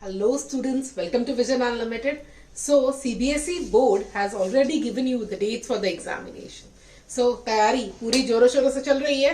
Hello students, welcome to Vision Unlimited. So CBSE board has already given you the dates for the examination. So तैयारी पूरी जोरों शोरों से चल रही है.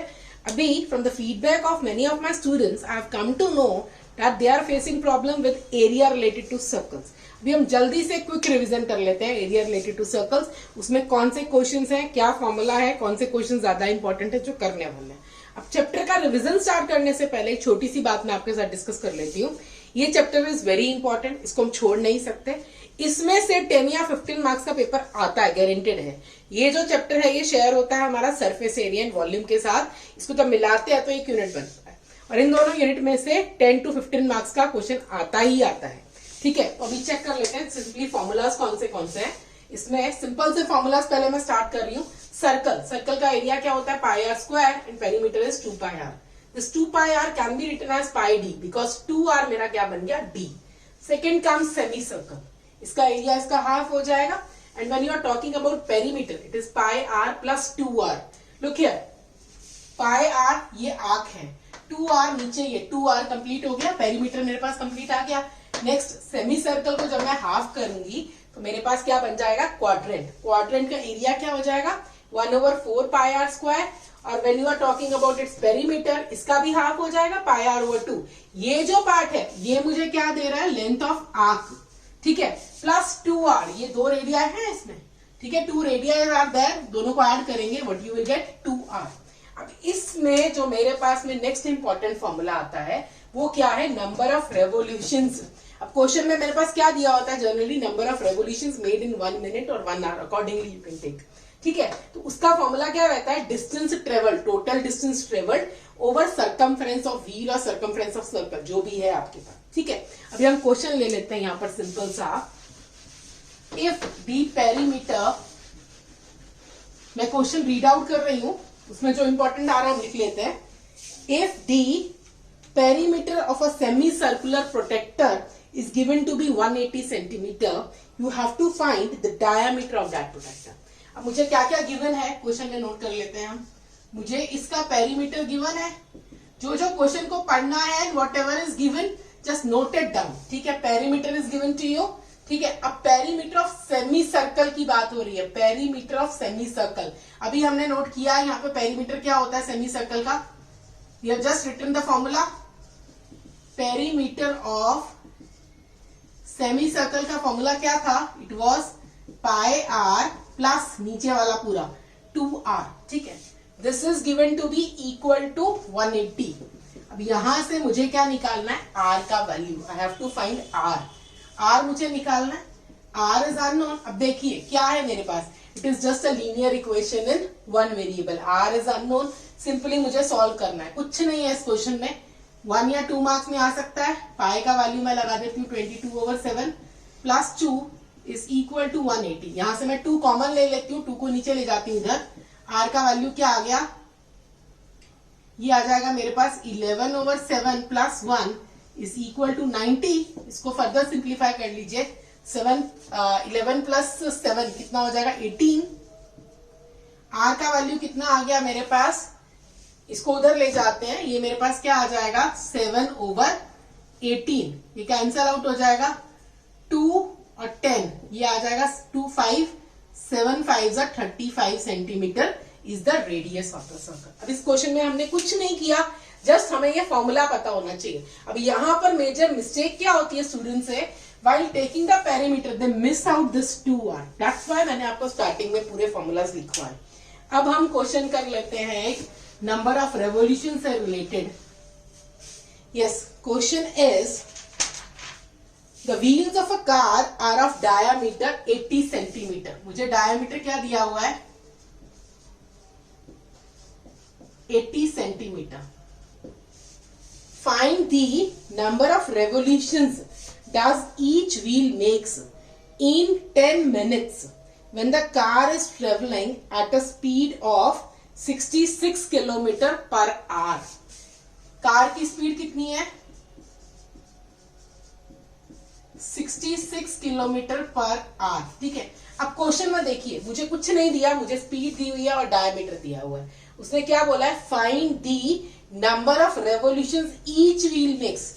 अभी from the feedback of many of my students, I have come to know that they are facing problem with area related to circles. अभी हम जल्दी से क्विक रिवीजन कर लेते हैं एरिया रिलेटेड टू सर्कल्स. उसमें कौन से क्वेश्चंस हैं, क्या फॉर्मूला है, कौन से क्वेश्चन ज्यादा इंपॉर्टेंट है जो करने वाले हैं. अब चैप्टर का रिवीजन स्टार्ट करने से पहले एक छोटी सी बात मैं आपके साथ डिस्कस कर लेती हूँ. ये चैप्टर इज वेरी इंपॉर्टेंट, इसको हम छोड़ नहीं सकते. इसमें से 10 या 15 मार्क्स का पेपर आता है, गारंटेड है. ये जो चैप्टर है ये शेयर होता है हमारा सरफेस एरिया एंड वॉल्यूम के साथ. इसको जब मिलाते हैं तो एक यूनिट बनता है और इन दोनों यूनिट में से 10 to 15 मार्क्स का क्वेश्चन आता ही आता है. ठीक है, तो अभी चेक कर लेते हैं सिंपली फॉर्मूलाज कौन से हैं. इसमें सिंपल से फॉर्मूलाज पहले मैं स्टार्ट कर रही हूँ. सर्कल का एरिया क्या होता है, pi r square and perimeter is 2 pi r. This 2 pi r can be written as pi d because 2r मेरा क्या बन गया d. Second comes semicircle. इसका एरिया इसका हाफ हो जाएगा. And when you are talking about perimeter, it is pi r plus 2r. Look here, pi r ये arc है, 2r नीचे ये 2r कंप्लीट हो गया. पेरीमीटर मेरे पास कंप्लीट आ गया. नेक्स्ट सेमी सर्कल को जब मैं हाफ करूंगी तो मेरे पास क्या बन जाएगा, क्वाड्रेंट. क्वाड्रेंट का एरिया क्या हो जाएगा, 1/4 pi r स्क्वायर. और when you are talking about its perimeter, इसका भी हाफ हो जाएगा पाई आर ओवर 2. ये जो पार्ट है ये मुझे क्या दे रहा है, लेंथ ऑफ आर्क. ठीक है, प्लस 2r, ये दो रेडिया है इसमें. ठीक है, 2 रेडिया आर देयर, दोनों को ऐड करेंगे what you will gate 2r. अब इसमें जो मेरे पास में नेक्स्ट इंपॉर्टेंट फॉर्मूला आता है वो क्या है, नंबर ऑफ रेवोल्यूशंस. अब क्वेश्चन में मेरे पास क्या दिया होता है, generally number of revolutions made in 1 minute और 1 hour, accordingly you can take. ठीक है, तो उसका फॉर्मूला क्या रहता है, distance travel, total distance travelled over circumference of wheel और सर्कमफ्रेंस ऑफ सर्कल, जो भी है आपके पास. ठीक है, अभी हम क्वेश्चन ले लेते हैं यहाँ पर सिंपल सा. इफ दी पेरीमीटर, मैं क्वेश्चन रीड आउट कर रही हूं, उसमें जो इंपॉर्टेंट आ रहा है हम लिख लेते हैं. If the perimeter of a semi circular protractor is given to be 180 centimeter, you have to find the diameter of that protector. अब मुझे क्या क्या गिवन है क्वेश्चन में नोट कर लेते हैं हम. मुझे इसका पेरीमीटर गिवन है, जो क्वेश्चन को पढ़ना है and whatever is given just note it down. ठीक है, perimeter is given to you. ठीक है, अब पेरीमीटर ऑफ सेमी सर्कल की बात हो रही है, पेरीमीटर ऑफ सेमी सर्कल. अभी हमने नोट किया यहाँ पे पेरीमीटर क्या होता है सेमी सर्कल का. We have just written the formula. Perimeter of semi circle का फॉर्मूला क्या था, it was pi r plus नीचे वाला पूरा 2r. ठीक है, this is given to be equal to 180. अब यहां से मुझे क्या निकालना है, r का value. I have to find r मुझे निकालना है. r is unknown. अब देखिए क्या है मेरे पास, it is just a linear equation in one variable. r is unknown, simply मुझे सॉल्व करना है, कुछ नहीं है इस क्वेश्चन में. 1 या 2 मार्क्स में आ सकता है. पाई का वैल्यू मैं लगा देती हूँ 22/7 प्लस 2 इज इक्वल टू 180. यहां से मैं 2 कॉमन ले लेती हूँ, 2 को नीचे ले जाती हूँ इधर. आर का वैल्यू क्या आ गया, ये आ जाएगा मेरे पास 11/7 प्लस 1 इज इक्वल टू 90. इसको फर्दर सिंप्लीफाई कर लीजिए. 11 प्लस 7 कितना हो जाएगा, 18. आर का वैल्यू कितना आ गया मेरे पास, इसको उधर ले जाते हैं, ये मेरे पास क्या आ जाएगा 7/18. ये कैंसल आउट हो जाएगा. 2 और 10 ये आ जाएगा 2 5 7 5 35 centimetre is the radius of the circle. अब इस क्वेश्चन में हमने कुछ नहीं किया, जस्ट हमें ये फॉर्मूला पता होना चाहिए. अब यहाँ पर मेजर मिस्टेक क्या होती है स्टूडेंट से, while taking the perimeter they miss out this 2r. that's why मैंने आपको स्टार्टिंग में पूरे फॉर्मूलाज लिखवाए. अब हम क्वेश्चन कर लेते हैं, नंबर ऑफ रेवोल्यूशन से related. Yes, question is the wheels of a car are of diameter 80 centimetre. मुझे डायामीटर क्या दिया हुआ है, 80 centimetre. Find the number of revolutions does each wheel makes in 10 minutes when the car is traveling at a speed of 66 kilometre per hour. Car की speed कितनी है, 66 kilometre per hour. ठीक है, अब क्वेश्चन में देखिए मुझे कुछ नहीं दिया, मुझे स्पीड दी हुई है और डायमीटर दिया हुआ है. उसने क्या बोला है, find the number of revolutions each wheel makes.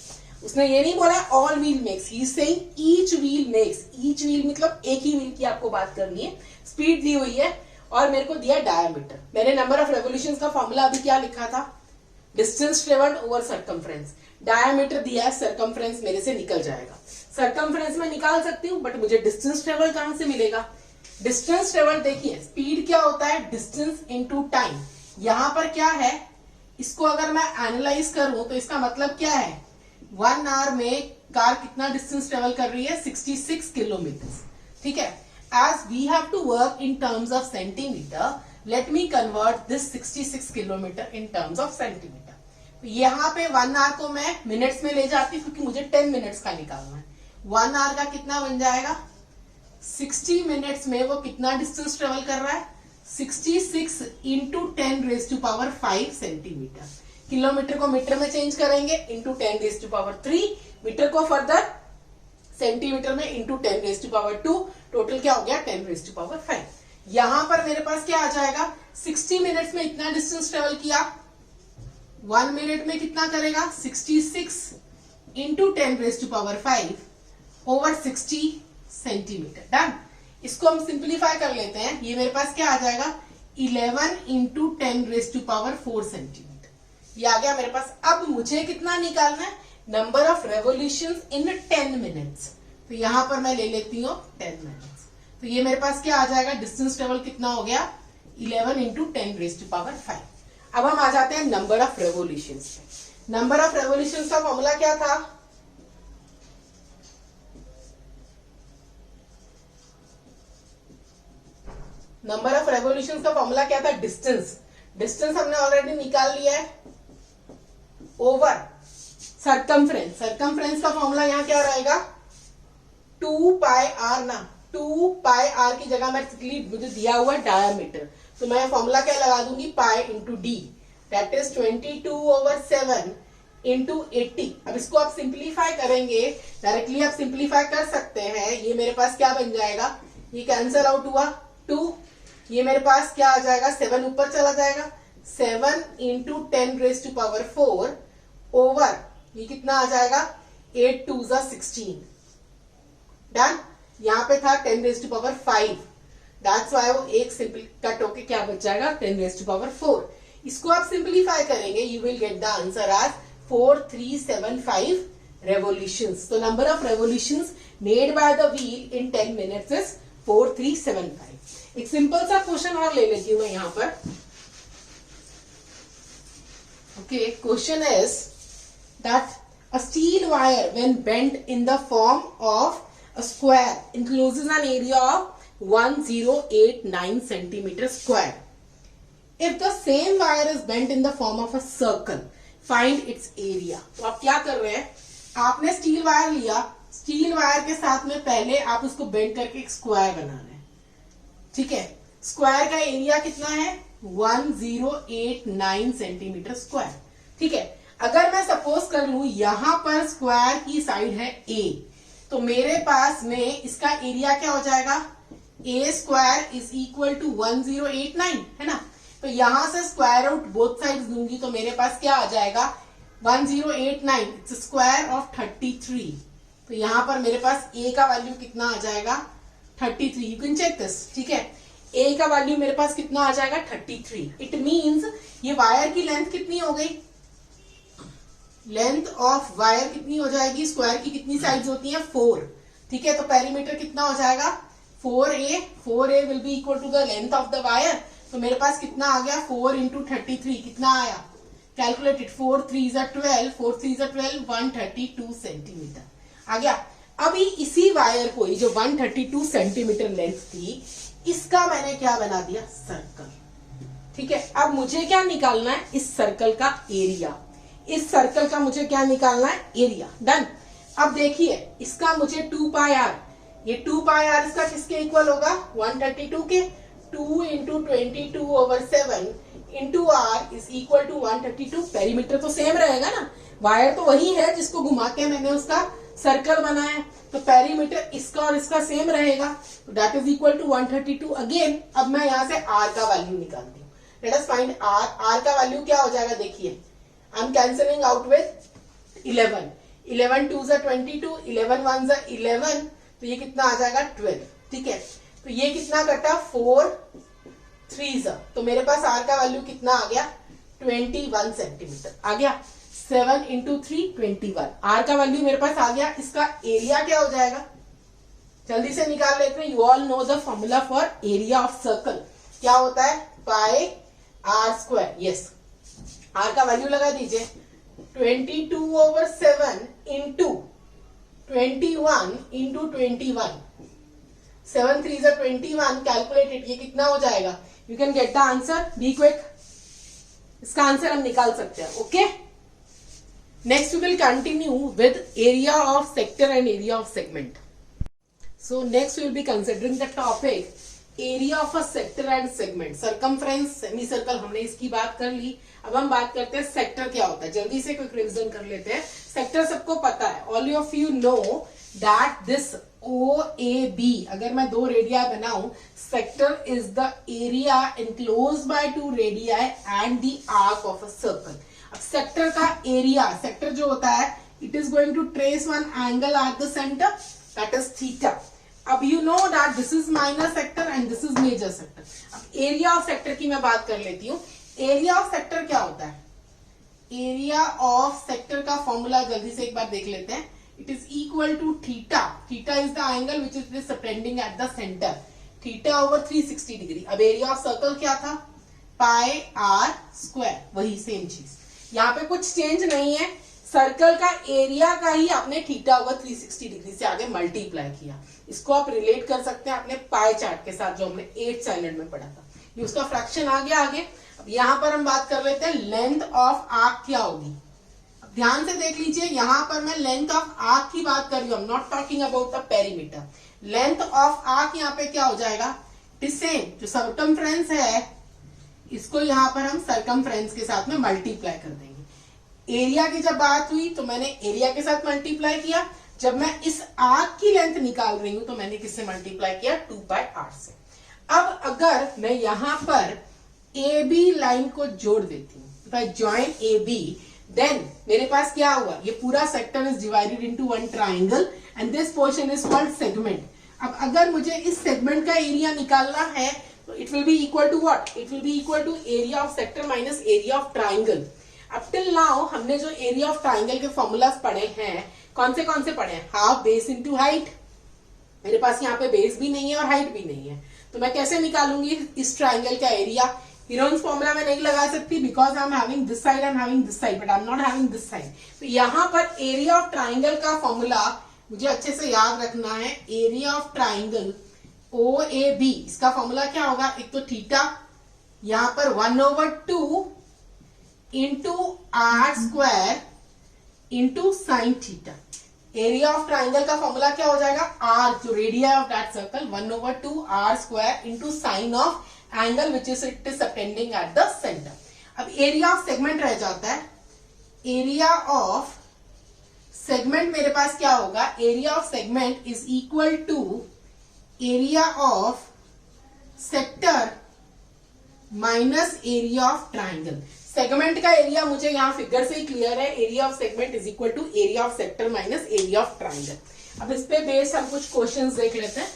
उसने ये नहीं बोला all wheel makes, he is saying each wheel makes. Each wheel मतलब एक ही व्हील की आपको बात करनी है। स्पीड दी हुई है और मेरे को दिया डायमीटर। मैंने नंबर ऑफ रेवोल्यूशंस का फॉर्मूला अभी क्या लिखा था, distance travelled over circumference. Diameter दिया है, सर्कमफ्रेंस मेरे से निकल जाएगा। सर्कमफ्रेंस में निकाल सकती हूँ, बट मुझे डिस्टेंस ट्रेवल कहां से मिलेगा? डिस्टेंस ट्रेवल देखिए, स्पीड क्या होता है, डिस्टेंस इनटू टाइम। यहां पर क्या है, इसको अगर मैं एनालाइज करूं तो इसका मतलब क्या है, 1 आवर में कार कितना डिस्टेंस ट्रेवल कर रही है, 66 किलोमीटर। ठीक है, as we have to work in terms of centimetre, let me convert this 66 kilometre in terms of centimetre. यहां पे 1 आवर को मैं मिनट्स में ले जाती हूँ क्योंकि मुझे 10 मिनट्स का निकालना है। 1 आवर का कितना बन जाएगा, 60 मिनट्स में वो कितना डिस्टेंस ट्रेवल कर रहा है, 66 इंटू 10⁵ सेंटीमीटर। किलोमीटर को मीटर में चेंज करेंगे, इंटू 10⁵, मीटर को फर्दर सेंटीमीटर में इंटू 10⁵, टोटल क्या हो गया 10⁵। यहां पर मेरे पास क्या आ जाएगा, 60 मिनट्स में इतना डिस्टेंस ट्रेवल किया, 1 मिनट में कितना करेगा, 66 इंटू 10⁵ ओवर 60 सेंटीमीटर। डन। इसको हम सिंप्लीफाई कर लेते हैं, ये मेरे पास क्या आ जाएगा, 11 इंटू 10⁴ सेंटीमीटर। ये आ गया मेरे पास। अब मुझे कितना निकालना है, number of revolutions in 10 minutes. तो यहां पर मैं ले लेती हूँ 10 मिनट्स। तो ये मेरे पास क्या आ जाएगा, डिस्टेंस ट्रेवल कितना हो गया, 11 इंटू 10⁵। अब हम आ जाते हैं नंबर ऑफ रेवोल्यूशंस पे। नंबर ऑफ रेवोल्यूशंस का फॉर्मूला क्या था, नंबर ऑफ रेवोल्यूशंस का फॉर्मूला क्या था, डिस्टेंस। डिस्टेंस हमने ऑलरेडी निकाल लिया है, ओवर सर्कमफ्रेंस। सर्कमफ्रेंस का फॉर्मूला यहां क्या रहेगा, 2πr ना, 2πr की जगह मैं मुझे दिया हुआ डायमीटर, तो मैं फॉर्मूला क्या लगा दूंगी, pi into D, that is 22/7 into 80। अब इसको आप सिंप्लीफाई करेंगे, डायरेक्टली आप सिंप्लीफाई कर सकते हैं। ये मेरे पास क्या बन जाएगा, ये कैंसल आउट हुआ 2, ये मेरे पास क्या आ जाएगा, 7 ऊपर चला जाएगा, 7 इंटू 10⁴ ओवर ये कितना आ जाएगा, 8×2 = 16। डन। यहां पे था 10⁵, दैट्स व्हाई वो एक सिंपल कट होके क्या बच जाएगा, 10⁴। इसको आप सिंप्लीफाई करेंगे, you will get the answer as 4375 revolutions. तो number of revolutions made by the wheel in 10 minutes is 4375। एक सिंपल सा क्वेश्चन और ले लेती हूं मैं यहां पर। Okay, question is that a steel wire when bent in the form of a square encloses an area of 1089 centimeter square. If the same wire is bent in the form of a circle, find its area. तो आप क्या कर रहे हैं, आपने steel wire लिया, steel wire के साथ में पहले आप उसको बेंड करके एक स्क्वायर बना रहे हैं। ठीक है, स्क्वायर का एरिया कितना है, 1089 सेंटीमीटर स्क्वायर। ठीक है, अगर मैं सपोज कर लूं यहां पर स्क्वायर की साइड है ए, तो मेरे पास में इसका एरिया क्या हो जाएगा, a² इज इक्वल टू 1089, है ना। तो यहां से स्क्वायर आउट बोथ साइड्स दूंगी तो मेरे पास क्या आ जाएगा, 1089 इट्स स्क्वायर ऑफ 33। तो यहां पर मेरे पास a का वैल्यू कितना आ जाएगा, 33। You can check this. ठीक है, a का वैल्यू मेरे पास कितना आ जाएगा, 33। इट मींस ये वायर की लेंथ कितनी हो गई, लेंथ ऑफ वायर कितनी हो जाएगी, स्क्वायर की कितनी साइड्स होती हैं, 4। ठीक है, तो पेरीमीटर कितना हो जाएगा, 4a। 4a will be equal to the length of the wire. तो मेरे पास कितना आ गया, 4 इंटू 33 कितना आया, कैलकुलेटेड, 4 3 = 12, 4 3 = 12, 132 सेंटीमीटर आ गया। अभी इसी वायर को, ये जो 132 सेंटीमीटर लेंथ थी, इसका मैंने क्या बना दिया, सर्कल। ठीक है, अब मुझे क्या निकालना है, इस सर्कल का एरिया। इस सर्कल का मुझे क्या निकालना है, एरिया। डन। अब देखिए, इसका मुझे 2πr, ये 2πr इसका किसके इक्वल होगा, 132 के। 2 into 22/7 into r is equal to 132। Perimeter तो सेम रहेगा ना, वायर तो वही है जिसको घुमा के मैंने उसका सर्कल बनाया, तो पेरीमीटर इसका और इसका सेम रहेगा, तो that is equal to 132 again. अब मैं यहां से r का वैल्यू निकालती हूँ। Let us find r। r का वैल्यू क्या हो जाएगा, देखिए, I am cancelling out with 11। 11 2 जा 22, 11 1 जा 11, तो ये कितना आ जाएगा 12। ठीक है, तो ये कितना कटा 4 3 जा, तो मेरे पास आर का वैल्यू कितना आ गया 21 सेंटीमीटर आ गया। 7 इंटू 3 21, आर का वैल्यू मेरे पास आ गया। इसका एरिया क्या हो जाएगा, जल्दी से निकाल लेते हैं। You all know the formula for area of circle, क्या होता है pi r square. Yes, are का वैल्यू लगा दीजिए 22/7 इंटू 21 इंटू 21, 7 3 जा 21, कैलकुलेटेड, ये कितना हो जाएगा, you can get the answer, be quick, इसका आंसर हम निकाल सकते हैं। Okay, next we will continue with area of sector and area of segment. So next we will be considering the topic area of a sector and segment. Circumference, semicircle हमने इसकी बात कर ली। अब हम बात करते हैं सेक्टर क्या होता है। जल्दी से क्विक रिवीजन कर लेते हैं। सेक्टर सबको पता है, all of you know that this OAB, अगर मैं दो रेडिया बनाऊं, sector is the area enclosed by two radii and the arc of a circle. अब सेक्टर का एरिया, सेक्टर जो होता है, it is going to trace one angle at the center, that is theta. अब you know that this is minor sector and this is major sector. अब area of sector की मैं बात कर लेती हूँ। एरिया ऑफ सेक्टर क्या होता है, एरिया ऑफ सेक्टर का फॉर्मूला जल्दी से एक बार देख लेते हैं। It is equal to theta, theta is the angle which is subtending at the centre, theta over 360 degree. अब एरिया ऑफ सर्कल क्या था, पाई आर स्क्वायर, वही सेम चीज, यहाँ पे कुछ चेंज नहीं है। सर्कल का एरिया का ही आपने थीटा ओवर 360 डिग्री से आगे मल्टीप्लाई किया। इसको आप रिलेट कर सकते हैं अपने पाई चार्ट के साथ जो हमने 8th स्टैंडर्ड में पढ़ा था, ये उसका फ्रैक्शन आ गया आगे। अब यहाँ पर हम बात कर लेते हैं लेंथ ऑफ आर्क क्या होगी। अब ध्यान से देख लीजिए, यहाँ पर मैं लेंथ ऑफ आर्क की बात कर रही हूँ, not talking about the perimeter. Length of arc यहाँ पे क्या हो जाएगा, इट इज सेम, जो सर्कमफ्रेंस है इसको यहाँ पर हम सर्कमफ्रेंस के साथ में मल्टीप्लाई कर देंगे। एरिया की जब बात हुई तो मैंने एरिया के साथ मल्टीप्लाई किया, जब मैं इस आर्क की लेंथ निकाल रही हूं तो मैंने किससे मल्टीप्लाई किया, 2πr से। अब अगर मैं यहां पर ए बी लाइन को जोड़ देती हूँ, if I join A B, then मेरे पास क्या हुआ, ये पूरा sector is divided into one triangle and this portion is called segment. अब अगर मुझे इस सेगमेंट का एरिया निकालना है तो it will be equal to what, it will be equal to area of sector minus area of triangle. अब till now हमने जो एरिया ऑफ ट्राइंगल के फॉर्मूलाज पढ़े हैं, कौन से पढ़े हैं, हाफ बेस इनटू हाइट। मेरे पास यहाँ पे बेस भी नहीं है और हाइट भी नहीं है, तो मैं कैसे निकालूंगी इस ट्राइंगल का एरिया। हीरोन्स फॉर्मूला में नहीं लगा सकती because I am having this side, I am having this side, but I am not having this side. तो यहाँ पर एरिया ऑफ ट्राइंगल का फॉर्मूला मुझे अच्छे से याद रखना है। एरिया ऑफ ट्राइंगल OAB, इसका फॉर्मूला क्या होगा, एक तो थीटा, यहाँ पर 1/2 into are square into sine theta. Area of triangle का फॉर्मूला क्या हो जाएगा, आर, जो radius of that circle, 1/2 r square into sine of angle which is it is subtending at the centre. अब एरिया ऑफ सेगमेंट रह जाता है। Area of segment मेरे पास क्या होगा, area of segment is equal to area of sector minus area of triangle. Segment का area मुझे यहां फिगर से ही क्लियर है, area of segment is equal to area of sector minus area of triangle. अब इस पे बेस हम कुछ क्वेश्चंस देख लेते हैं।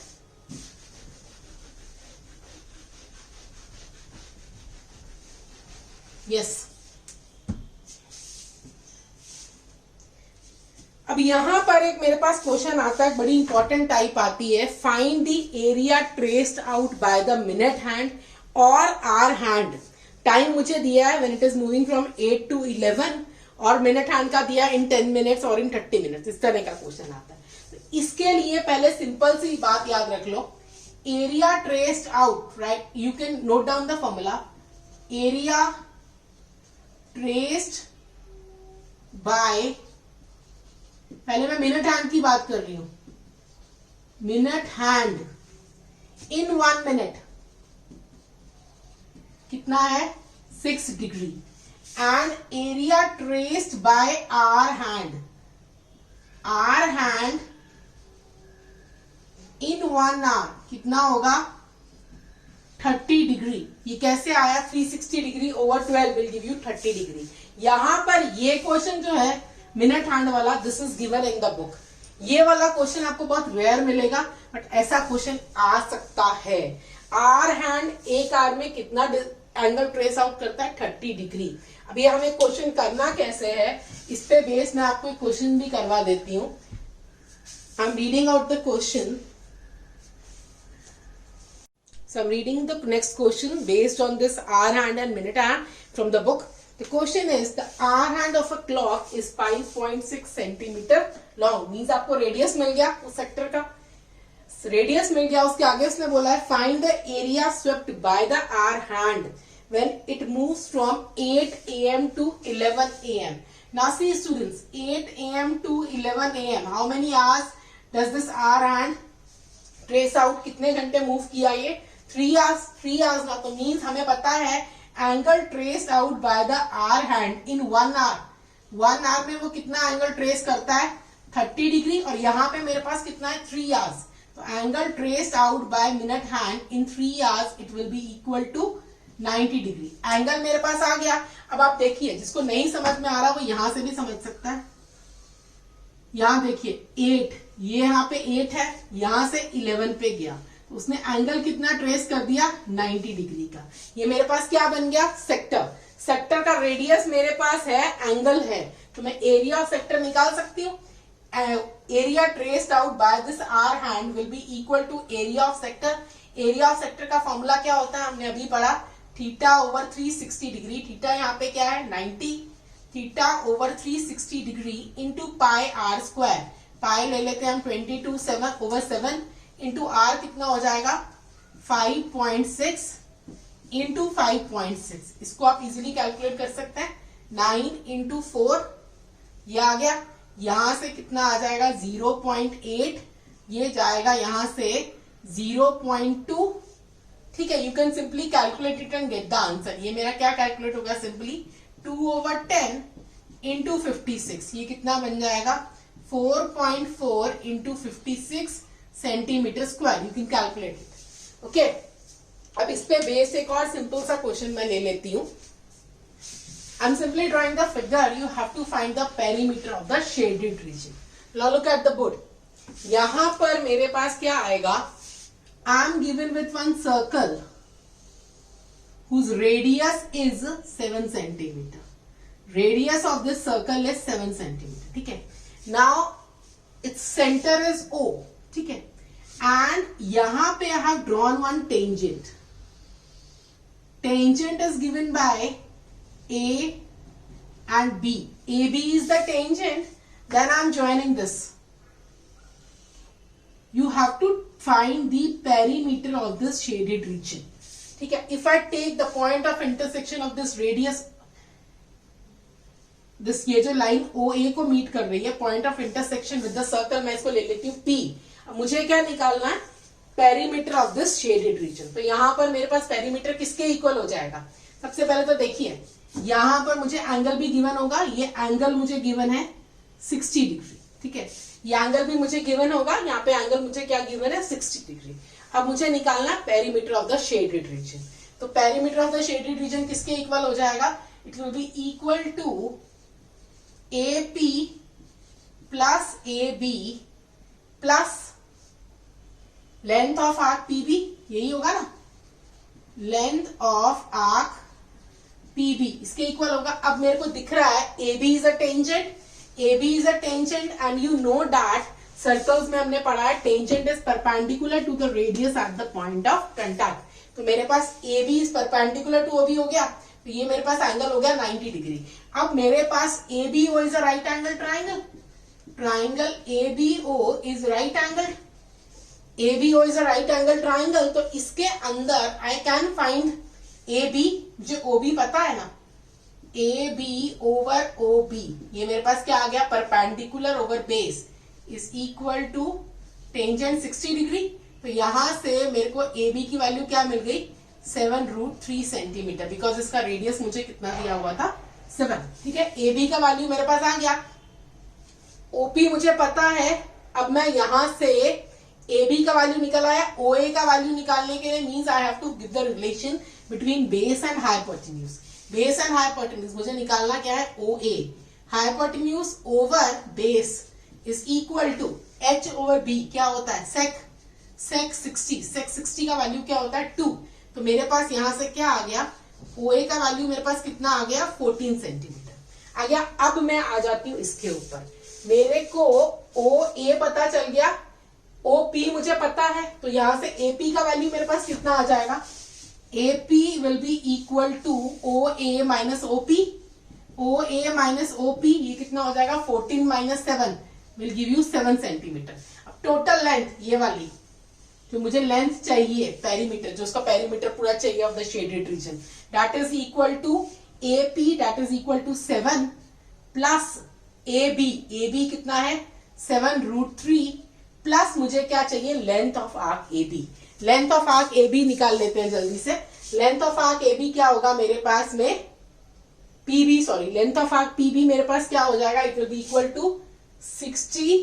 यस, अब यहां पर एक मेरे पास क्वेश्चन आता है, बड़ी इंपॉर्टेंट टाइप आती है, find the area traced out by the minute hand और आवर हैंड। टाइम मुझे दिया है when it is moving from 8 to 11 और मिनट हैंड का दिया इन 10 मिनट्स और इन 30 मिनट्स, इस तरह का क्वेश्चन आता है। तो इसके लिए पहले सिंपल सी बात याद रख लो, area traced out, right, you can note down the formula, area traced by, पहले मैं मिनट हैंड की बात कर रही हूं, मिनट हैंड इन 1 मिनट कितना है, 6 degree, and area traced by hour hand, hour hand in 1 hour कितना होगा, 30 डिग्री। ये कैसे आया, 360 degree over 12 will give you 30 degree. यहां पर ये क्वेश्चन जो है मिनट हैंड वाला, this is given in the book. ये वाला क्वेश्चन आपको बहुत रेयर मिलेगा, बट ऐसा क्वेश्चन आ सकता है। आर हैंड एक आर में कितना एंगल ट्रेस आउट करता है? 30 डिग्री। अभी हमें क्वेश्चन करना कैसे है, इस पे बेस मैं आपको एक क्वेश्चन भी करवा देती हूँ। I am reading out the question. So I'm reading the next question based on this hour hand and minute hand from the book. The question is the hour hand of a clock is 5.6 centimeter long. Means आपको radius मिल गया उस sector का, radius मिल गया। उसके आगे उसने बोला है find the area swept by the hour hand when it moves from 8 am to 11 am. Now see students, 8 am to 11 am. How many hours does this hour hand trace out? कितने घंटे move किया ये? 3 hours। 3 hours ना, तो means हमें पता है angle traced out by the hour hand in 1 hour। 1 hour में वो कितना एंगल ट्रेस करता है? 30 डिग्री। और यहाँ पे मेरे पास कितना है? 3 hours। तो angle traced out by minute hand in 3 hours it will be equal to 90 degree. Angle मेरे पास आ गया। अब आप देखिए, जिसको नहीं समझ में आ रहा वो यहां से भी समझ सकता है। यहां देखिए 8, ये यहाँ पे 8 है, यहां से 11 पे गया, उसने एंगल कितना ट्रेस कर दिया? 90 डिग्री का। ये मेरे पास क्या बन गया? सेक्टर। सेक्टर का रेडियस मेरे पास है, एंगल है, तो मैं एरिया ऑफ सेक्टर निकाल सकती हूँ। Area traced out by this hour hand will be equal to area of sector. Area of sector का फॉर्मूला क्या होता है? हमने अभी पढ़ा, थीटा ओवर 360 डिग्री। थीटा यहाँ पे क्या है? 90। Theta over 360 degree into pi r square. Pi ले लेते हैं हम 22/7 इंटू आर कितना हो जाएगा? 5.6 इंटू 5.6। इसको आप इजीली कैलकुलेट कर सकते हैं। 9 इंटू 4 ये आ गया। यहां से कितना आ जाएगा? 0.8। ये जाएगा यहां से 0.2। ठीक है, you can simply calculate it and gate the answer. ये मेरा क्या कैलकुलेट होगा? Simply 2/10 into 56। ये कितना बन जाएगा? 4.4 into 56 centimetre square. You can calculate it. Okay, अब इस पे बेस एक और सिंपल सा क्वेश्चन मैं ले लेती हूँ। I am simply drawing the figure. You have to find the perimeter of the shaded region. Now look at the board. यहां पर मेरे पास क्या आएगा? I am given with one circle whose radius is 7 centimeter. Radius of this circle is 7 centimeter. ठीक है, now its center is O. ठीक है, and यहां पे I have drawn one tangent. Tangent is given by A and B. AB is the tangent. Then I am joining this. You have to find the perimeter of this shaded region. ठीक है, if I take the point of intersection of this radius, this ये जो line OA को meet कर रही है, point of intersection with the circle, मैं इसको ले लेती हूँ P। अब मुझे क्या निकालना है? Perimeter of this shaded region. तो यहां पर मेरे पास पेरीमीटर किसके इक्वल हो जाएगा? सबसे पहले तो देखिए, यहां पर मुझे एंगल भी गिवन होगा। ये एंगल मुझे गिवन है 60 डिग्री। ठीक है, ये एंगल भी मुझे गिवन होगा। यहाँ पे एंगल मुझे क्या गिवन है? 60 डिग्री। अब मुझे निकालना है perimeter of the shaded region. तो perimeter of the shaded region किसके इक्वल हो जाएगा? It will be equal to AP plus AB plus length of arc PB। यही होगा ना, लेंथ ऑफ आर्क PB इसके इक्वल होगा। अब मेरे को दिख रहा है AB is a tangent. AB is a tangent and you know that circles में हमने पढ़ा है tangent is perpendicular to the radius at the point of contact. तो मेरे पास AB is perpendicular to OB हो गया, तो ये मेरे पास एंगल हो गया 90 डिग्री। अब मेरे पास ABO is a right angle triangle. Triangle ABO is right angle. ABO is a right angle triangle. तो इसके अंदर I can find AB, जो OB पता है ना, AB over OB, ये मेरे पास क्या आ गया? Perpendicular over base is equal to tangent 60 degree. तो यहां से मेरे को AB की वैल्यू क्या मिल गई? 7√3 सेंटीमीटर, बिकॉज इसका रेडियस मुझे कितना दिया हुआ था? 7। ठीक है, AB का वैल्यू मेरे पास आ गया। OP मुझे पता है। अब मैं यहां से AB का वैल्यू निकल आया। OA का वैल्यू निकालने के लिए means I have to give the relation between base and hypotenuse. Base and hypotenuse मुझे निकालना क्या है? OA। Hypotenuse over base is equal to h over b, क्या होता है sec 60, sec 60 का वैल्यू क्या होता है 2। तो मेरे पास यहां से क्या आ गया, OA का वैल्यू मेरे पास कितना आ गया 14 सेंटीमीटर आ गया। अब मैं आ जाती हूं इसके ऊपर, मेरे को OA पता चल गया, OP मुझे पता है, तो यहां से AP का वैल्यू मेरे पास कितना आ जाएगा, AP will be equal to OA minus OP, OA minus OP ये कितना हो जाएगा 14 minus 7 will give you 7 centimetre. अब टोटल लेंथ ये वाली जो मुझे लेंथ चाहिए पेरीमीटर, जो उसका पेरीमीटर पूरा चाहिए of the shaded region, that is equal to AP, that is equal to 7 plus AB कितना है 7√3 प्लस मुझे क्या चाहिए length of arc AB। Length of arc AB निकाल लेते हैं जल्दी से। लेंथ ऑफ आर्क AB क्या होगा मेरे पास में PB, sorry length of arc PB मेरे पास क्या हो जाएगा, it will be equal to 60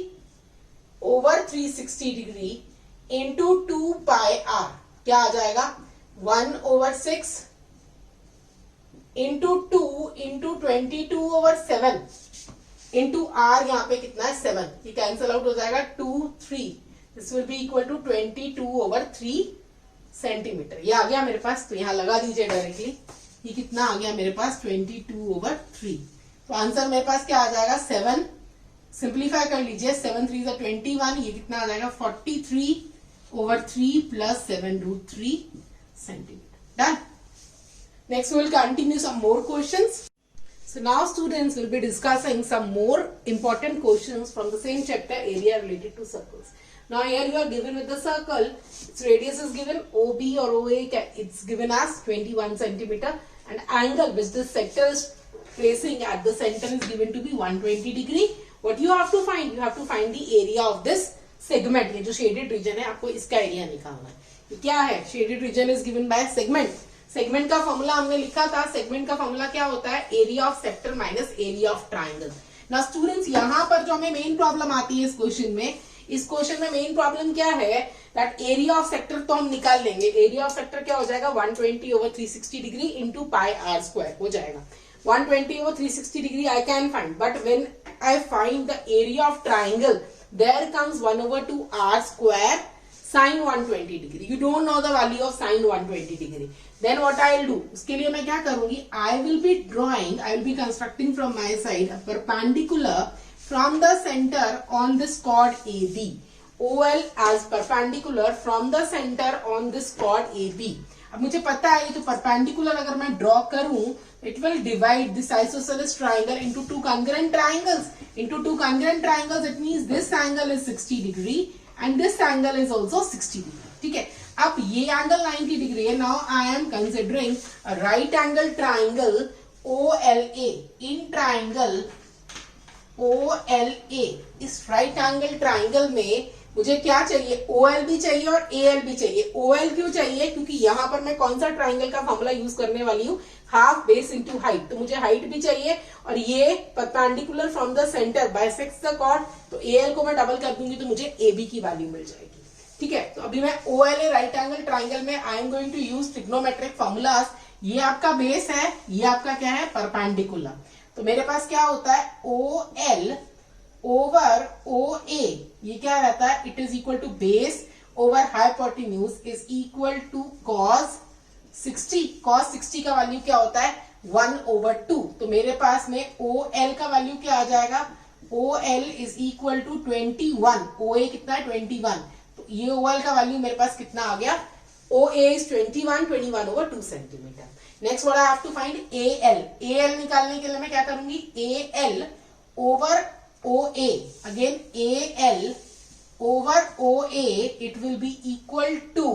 over 360 degree into 2 pi r, क्या आ जाएगा 1 over 6 into 2 into 22 over 7 into r, यहाँ पे कितना है 7, ये कैंसल आउट हो जाएगा 2 3, this will be equal to 22 over 3 centimetre. ये आ गया मेरे पास, तो यहाँ लगा दीजिए डायरेक्टली, ये कितना आ गया मेरे पास 22 ओवर 3। तो आंसर मेरे पास क्या आ जाएगा 7, सिंप्लीफाई कर लीजिए 7 3 21, ये कितना आ जाएगा 43 over 3 plus 7√3 centimetre. Done. Next we will continue some more questions. So now students will be discussing some more important questions from the same chapter, area related to circles. Now here you are given with the circle, its radius is given OB or OA, it's given as 21 centimeter, and angle which this sector is placing at the center is given to be 120 degree. What you have to find? You have to find the area of this segment. ये जो shaded region है आपको इसका area निकालना है। ये क्या है, shaded region is given by segment. Segment का फॉर्मूला हमने लिखा था, सेगमेंट का फॉर्मूला क्या होता है, area of sector minus area of triangle. Now students यहाँ पर जो हमें मेन प्रॉब्लम आती है इस क्वेश्चन में, इस क्वेश्चन में मेन प्रॉब्लम क्या है, दैट एरिया ऑफ सेक्टर तो हम निकाल लेंगे, एरिया ऑफ सेक्टर क्या हो जाएगा 120 over 360 degree into pi r square हो जाएगा। 120 over 360 degree I can find, but when I find the area of triangle there comes 1 over 2 r square sin 120 degree. You don't know the value of sin 120 degree. Then what I will do? उसके लिए मैं क्या करूंगी, I will be constructing from my side a perpendicular from the center on this chord AB. OL as perpendicular from the center on this chord AB. अब मुझे पता है ये तो perpendicular अगर मैं draw करूं, it will divide this isosceles triangle into two congruent triangles. Into two congruent triangles, it means this angle is 60 degree and this angle is also 60 degree. ठीक है, अब ये एंगल 90 डिग्री है। Now I am considering right angle triangle OLA। In triangle OLA, इस right angle triangle में मुझे क्या चाहिए, OL भी चाहिए और AL भी चाहिए। OL क्यों चाहिए, क्योंकि यहाँ पर मैं कौन सा ट्राइंगल का फॉर्मूला यूज करने वाली हूँ, हाफ बेस इंटू हाइट, तो मुझे हाइट भी चाहिए और ये perpendicular from the centre bisects the chord, तो AL को मैं डबल कर दूंगी तो मुझे AB की वैल्यू मिल जाएगी। ठीक है, तो अभी मैं OLA राइट एंगल ट्राइंगल में I am going to use trigonometric formulas. ये आपका बेस है, ये आपका क्या है परपेंडिकुलर, तो मेरे पास क्या होता है OL ओवर OA, ये क्या रहता है, it is equal to base over hypotenuse is equal to cos 60। cos 60 का वैल्यू क्या होता है 1 over 2, तो मेरे पास में OL का वैल्यू क्या आ जाएगा, OL is equal to 21, OA कितना है 21, तो ये OL का वैल्यू मेरे पास कितना आ गया, OA is 21 over 2 centimetre. Next what I have to find AL। AL निकालने के लिए मैं क्या करूंगी, AL over OA, again AL over OA, it will be equal to,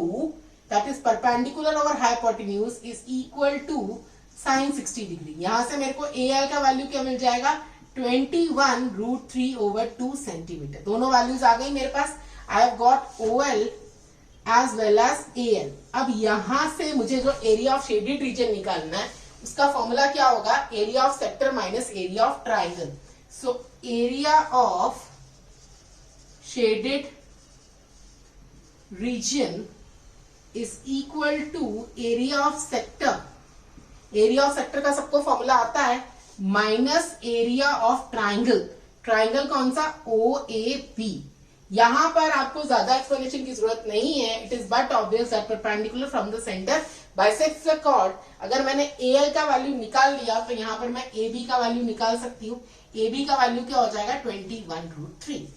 that is perpendicular over hypotenuse is equal to sin 60 degree. यहां से मेरे को AL का वैल्यू क्या मिल जाएगा 21√3 over 2 सेंटीमीटर। दोनों वैल्यूज आ गई मेरे पास। I have got OL as well as AL। अब यहां से मुझे जो एरिया ऑफ शेडेड रीजन निकालना है उसका फॉर्मूला क्या होगा, area of sector minus area of triangle. So area of shaded region is equal to area of sector. Area of sector का सबको फॉर्मूला आता है, minus area of triangle, triangle कौन सा, ओ ए बी। यहां पर आपको ज्यादा एक्सप्लेनेशन की जरूरत नहीं है, it is but obvious that perpendicular from the centre bisects the chord. अगर मैंने ए एल का वैल्यू निकाल लिया तो यहां पर मैं ए बी का वैल्यू निकाल सकती हूँ। ए बी का वैल्यू क्या हो जाएगा, 21√3।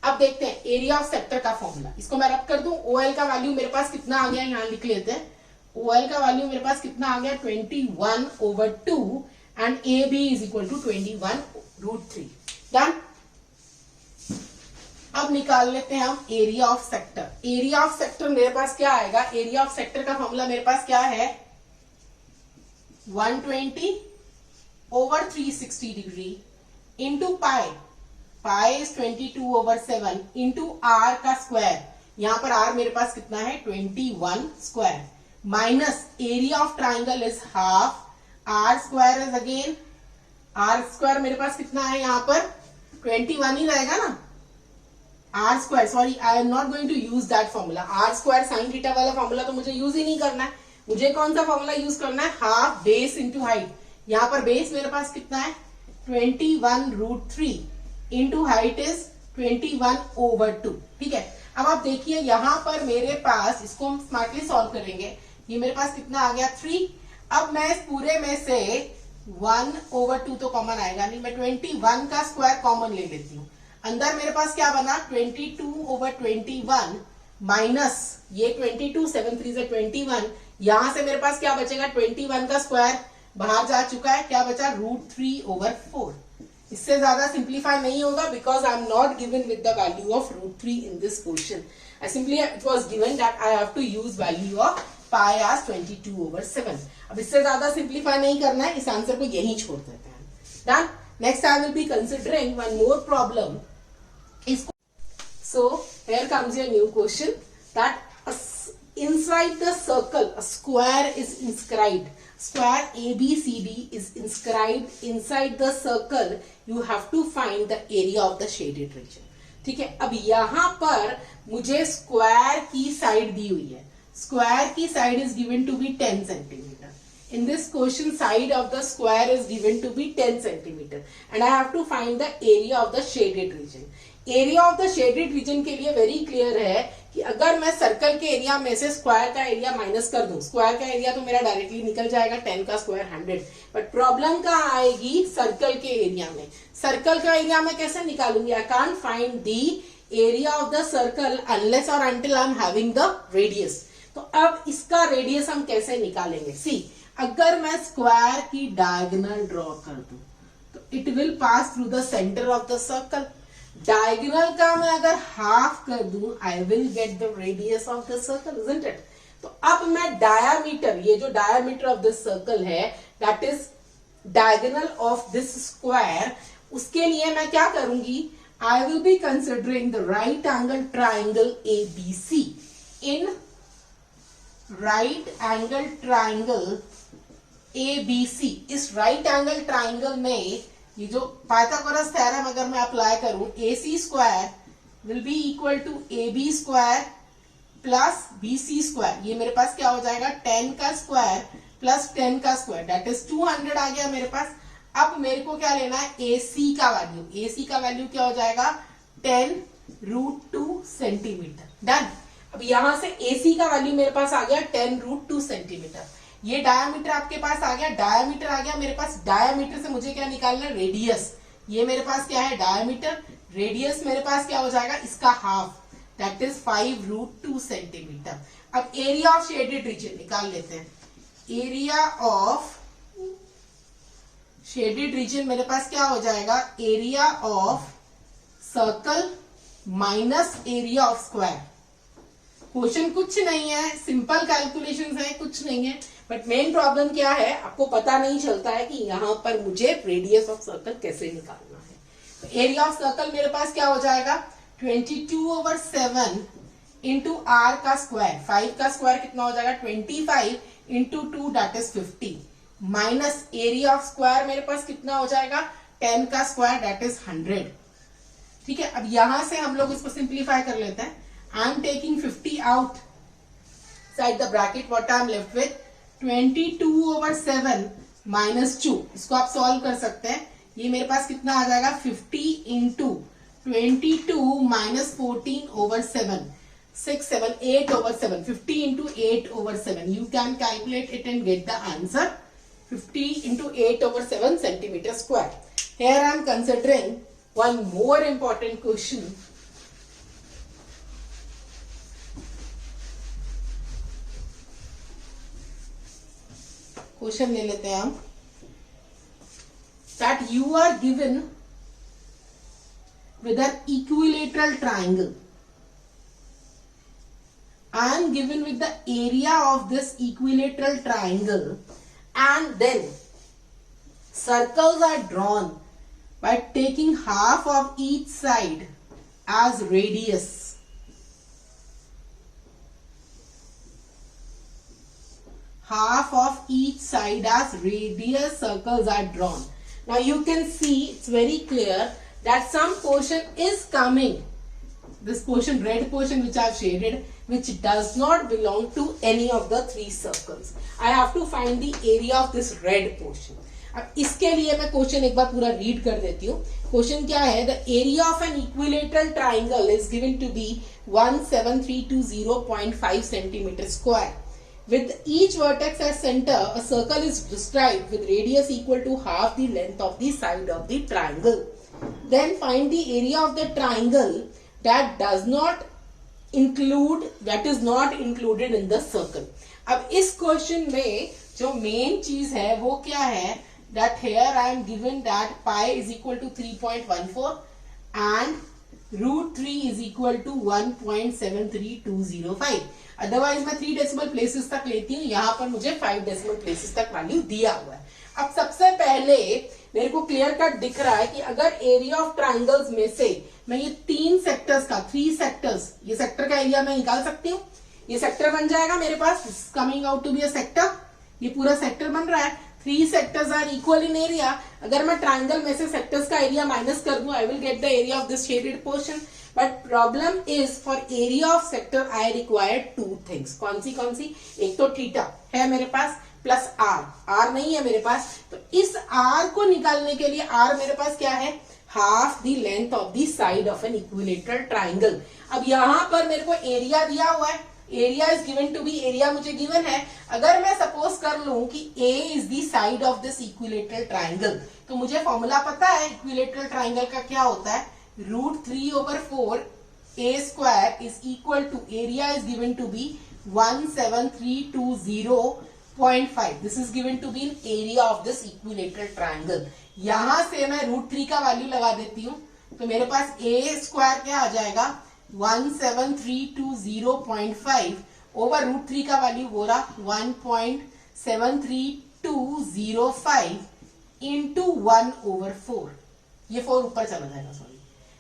अब देखते हैं एरिया ऑफ सेक्टर का फॉर्मूला, इसको मैं रब कर दूं। ओ एल का वैल्यू मेरे पास कितना आ गया, यहां लिख लेते हैं। ओ एल का वैल्यू मेरे पास कितना आ गया, 21/2 and A B is equal to 21√3। Done. अब निकाल लेते हैं हम area of sector. Area of sector मेरे पास क्या आएगा, एरिया ऑफ सेक्टर का फॉर्मूला मेरे पास क्या है, 120/360 degree into pi, pi is 22/7 into R का स्क्वायर, यहां पर आर मेरे पास कितना है 21 square, minus area of triangle is half, R square is again, R square मेरे पास कितना है यहां पर 21 ही रहेगा ना, R square, sorry I am not going to use that formula, R square sine theta वाला फॉर्मूला तो मुझे यूज ही नहीं करना है। मुझे कौन सा फॉर्मूला यूज करना है, हाफ बेस इंटू हाइट। यहां पर बेस मेरे पास कितना है 21√3 इंटू हाइट इज 21/2। ठीक है, अब आप देखिए यहां पर मेरे पास, इसको हम स्मार्टली सॉल्व करेंगे, ये मेरे पास कितना आ गया 3। अब मैं इस पूरे में से 1/2 तो कॉमन आएगा नहीं, मैं 21 का स्क्वायर कॉमन ले लेती हूँ। अंदर मेरे पास क्या बना 22/21 माइनस ये 22, 7 3 से 21, यहां से मेरे पास क्या बचेगा 21 का स्क्वायर बाहर जा चुका है, क्या बचा √3/4। इससे ज्यादा सिंप्लीफाई नहीं होगा because I am not given with the value of √3 in this question. I simply it was given that I have to use value of pi as 22/7। अब इससे ज्यादा सिंप्लीफाई नहीं करना है, इस आंसर को यहीं छोड़ देते हैं। Done. Next I will be considering one more problem. So here comes your new question that inside the circle a square is inscribed. Square ABCD is inscribed inside the circle. You have to find the area of the shaded region. ठीक है, अब यहां पर मुझे square की side दी हुई है। Square की side is given to be 10 centimetre. In this question, side of the square is given to be 10 centimeter and I have to find the area of the shaded region. Area of the shaded region के लिए very clear है कि अगर मैं circle के area में से square का एरिया माइनस कर दूं, स्क्वायर का एरिया तो मेरा डायरेक्टली निकल जाएगा 10 का स्क्वायर 100, बट प्रॉब्लम कहाँ आएगी सर्कल के एरिया में। सर्कल का एरिया में कैसे निकालूंगी, I can't find the area of the circle unless or until I am having the radius. तो अब इसका रेडियस हम कैसे निकालेंगे, सी अगर मैं स्क्वायर की डायगोनल ड्रॉ कर दूं तो it will pass through the centre of the circle. Diagonal का मैं अगर हाफ कर दूं I will get the radius of the circle, isn't it. तो अब मैं डायामीटर, ये जो डायामीटर ऑफ दिस सर्कल है that is diagonal of this square, उसके लिए मैं क्या करूंगी, I will be considering the right angle triangle ABC। In right angle triangle ABC, इस राइट एंगल ट्राइंगल में ये जो पाइथागोरस थ्योरम अगर मैं अप्लाई करूं, AC square will be equal to AB square plus BC square, ये मेरे पास क्या हो जाएगा 10 का स्क्वायर प्लस 10 का स्क्वायर दैट इज 200 आ गया मेरे पास। अब मेरे को क्या लेना है AC का वैल्यू, AC का वैल्यू क्या हो जाएगा 10√2 सेंटीमीटर। डन। अब यहां से AC का वैल्यू मेरे पास आ गया 10√2 सेंटीमीटर। ये डायामीटर आपके पास आ गया, डायामीटर आ गया मेरे पास, डायामीटर से मुझे क्या निकालना है रेडियस। ये मेरे पास क्या है डायामीटर, रेडियस मेरे पास क्या हो जाएगा इसका हाफ दैट इज 5√2 सेंटीमीटर। अब एरिया ऑफ शेडेड रीजन निकाल लेते हैं। एरिया ऑफ शेडेड रीजन मेरे पास क्या हो जाएगा, area of circle minus area of square. Question कुछ नहीं है, सिंपल कैलकुलेशंस है, कुछ नहीं है, बट मेन प्रॉब्लम क्या है आपको पता नहीं चलता है कि यहां पर मुझे रेडियस ऑफ सर्कल कैसे निकालना है। तो एरिया ऑफ सर्कल मेरे पास क्या हो जाएगा 22/7 इंटू आर का स्क्वायर, 5 का स्क्वायर कितना हो जाएगा 25 into 2 that is 50 minus area of square मेरे पास कितना हो जाएगा 10 का स्क्वायर दैट इज 100। ठीक है, अब यहां से हम लोग इसको सिंप्लीफाई कर लेते हैं। I am taking 50 outside the bracket, what I am left with 22/7 -2, इसको आप सॉल्व कर सकते हैं। ये मेरे पास कितना आ जाएगा 50 into 22 minus 14/7, 6 7 8/7, 50 into 8/7. You can calculate it and get the answer 50 into 8/7 centimeter square. Here I am considering one more important question. Question ले लेते हैं हम। That you are given with an equilateral triangle. I am given with the area of this equilateral triangle, and then circles are drawn by taking half of each side as radius. Half of each side as radius circles are drawn. Now you can see it's very clear that some portion is coming. This portion, red portion which I have shaded, which does not belong to any of the three circles. I have to find the area of this red portion. अब इसके लिए मैं question एक बार पूरा read कर देती हूँ। Question क्या है? The area of an equilateral triangle is given to be 17320.5 centimetre square. With each vertex as center, a circle is described with radius equal to half the length of the side of the triangle. Then find the area of the triangle that is not included in the circle. अब इस question में जो main चीज है वो क्या है? That here I am given that pi is equal to 3.14 and √3 is equal to 1.73205. Otherwise मैं 3 डेसिमल प्लेसेस तक लेती हूँ, यहाँ पर मुझे 5 डेसिमल प्लेसेस तक वैल्यू दिया हुआ है। अब सबसे पहले मेरे को क्लियर कट दिख रहा है कि अगर एरिया ऑफ ट्राइंगल्स में से मैं ये 3 सेक्टर्स का 3 सेक्टर्स, ये सेक्टर का एरिया मैं निकाल सकती हूँ। ये सेक्टर बन जाएगा मेरे पास, coming out to be a sector. ये पूरा सेक्टर बन रहा है। 3 sectors are equal in area. अगर मैं ट्राइंगल में से सेक्टर्स का एरिया माइनस कर दूं, I will get the area of this shaded portion. But problem is for area of sector I require 2 things. कौन सी? एक तो थीटा है मेरे पास प्लस आर नहीं है मेरे पास। तो इस आर को निकालने के लिए आर मेरे पास क्या है? Half the length of the side of an equilateral triangle. अब यहां पर मेरे को एरिया दिया हुआ है। Area is given to be, area मुझे गिवन है। अगर मैं सपोज कर लूं कि A is the side of this equilateral triangle, तो मुझे फॉर्मूला पता है इक्विलेटरल ट्राइंगल का क्या होता है? √3/4 a square is equal to area is given to be 17320.5. This is given to be in area of this equilateral triangle. यहां से मैं √3 का वैल्यू लगा देती हूँ, तो मेरे पास a स्क्वायर क्या आ जाएगा? 17320.5 ओवर √3 का वैल्यू हो रहा 1.73205 इंटू 1/4। ये 4 ऊपर चला जाएगा, सॉरी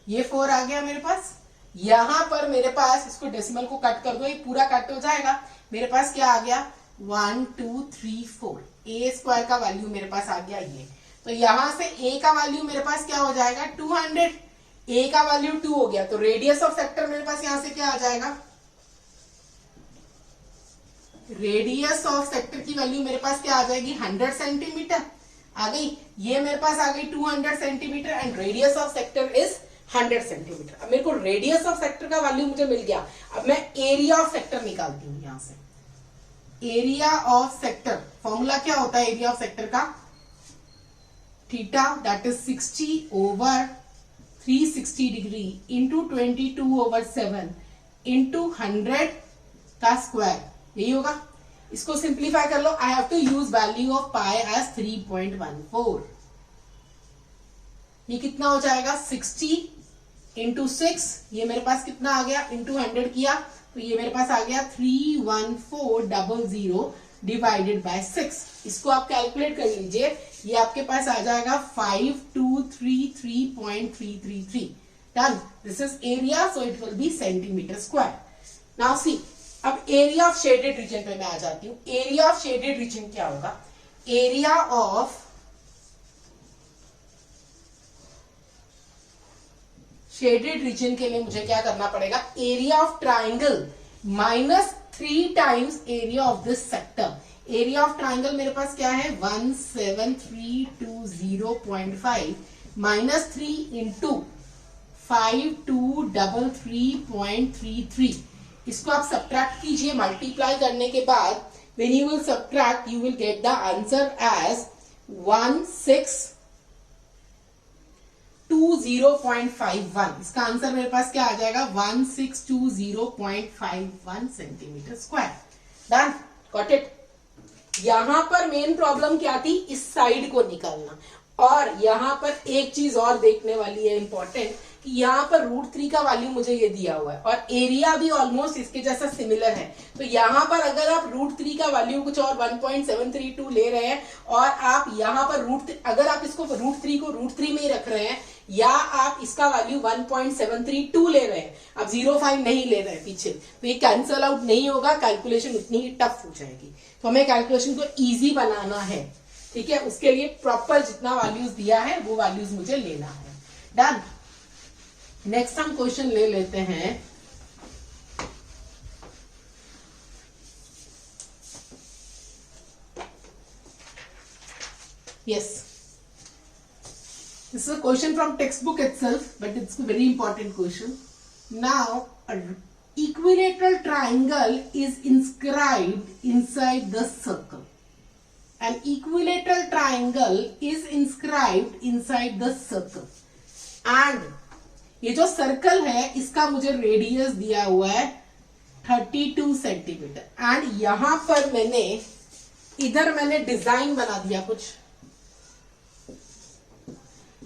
ये 4 आ गया मेरे पास। यहां पर मेरे पास इसको डेसिमल को कट कर दो, ये पूरा कट हो जाएगा। मेरे पास क्या आ गया? 1 2 3 4 ए स्क्वायर का वैल्यू मेरे पास आ गया ये। तो यहां से ए का वैल्यू मेरे पास क्या हो जाएगा? 200। ए का वैल्यू 2 हो गया, तो रेडियस ऑफ सेक्टर मेरे पास यहां से क्या आ जाएगा? रेडियस ऑफ सेक्टर की वैल्यू मेरे पास क्या आ जाएगी? 100 सेंटीमीटर आ गई। ये मेरे पास आ गई 200 centimetre and radius of sector is 100 centimetre. अब मेरे को रेडियस ऑफ सेक्टर का वैल्यू मुझे मिल गया। अब मैं एरिया ऑफ सेक्टर निकालती हूं यहां से। एरिया ऑफ सेक्टर फॉर्मूला क्या होता है एरिया ऑफ सेक्टर का? Theta that is 60/360 degree into 22/7 into 100 का स्क्वायर, यही होगा। इसको सिंप्लीफाई कर लो। I have to use value of pi as 3.14। ये कितना हो जाएगा? 60 इंटू 6, ये मेरे पास कितना आ गया? इंटू 100 किया तो ये मेरे पास आ गया 31400 डिवाइडेड बाय 6। इसको आप कैलकुलेट कर लीजिए, ये आपके पास आ जाएगा 5233.333। Done. This is area, so it will B centimetre square. Now see, अब एरिया ऑफ शेडेड रीजन पे मैं आ जाती हूं। एरिया ऑफ शेडेड रीजन क्या होगा? एरिया ऑफ शेडेड रीजन के लिए मुझे क्या करना पड़ेगा? Area of triangle -3 times area of this sector. Area of triangle मेरे पास क्या है 17320.5 माइनस 3 इंटू 5233.33। इसको आप सब्ट्रैक्ट कीजिए, मल्टीप्लाई करने के बाद when you will subtract you will get the answer as 1620.51। इसका आंसर मेरे पास क्या आ जाएगा 1620.51 centimetre square. Done, got it. यहां पर मेन प्रॉब्लम क्या थी, इस साइड को निकालना। और यहां पर एक चीज और देखने वाली है इंपॉर्टेंट, कि यहाँ पर √3 का वैल्यू मुझे ये दिया हुआ है और एरिया भी ऑलमोस्ट इसके जैसा सिमिलर है। तो यहाँ पर अगर आप √3 का वैल्यू कुछ और 1.732 ले रहे हैं और आप यहाँ पर अगर आप इसको √3 को √3 में ही रख रहे हैं या आप इसका वैल्यू 1.732 ले रहे हैं, आप 0.5 नहीं ले रहे हैं पीछे, तो ये कैंसल आउट नहीं होगा, कैलकुलेशन उतनी ही टफ हो जाएगी। तो हमें कैलकुलेशन को ईजी बनाना है, ठीक है। उसके लिए प्रॉपर जितना वैल्यूज दिया है वो वैल्यूज मुझे लेना है। डन। नेक्स्ट हम क्वेश्चन ले लेते हैं। Yes, this is a question from textbook itself, but it's a very important question. Now, an equilateral triangle is inscribed inside the circle. An equilateral triangle is inscribed inside the circle. And ये जो circle है इसका मुझे radius दिया हुआ है 32 centimetre. And यहां पर इधर मैंने डिजाइन बना दिया कुछ।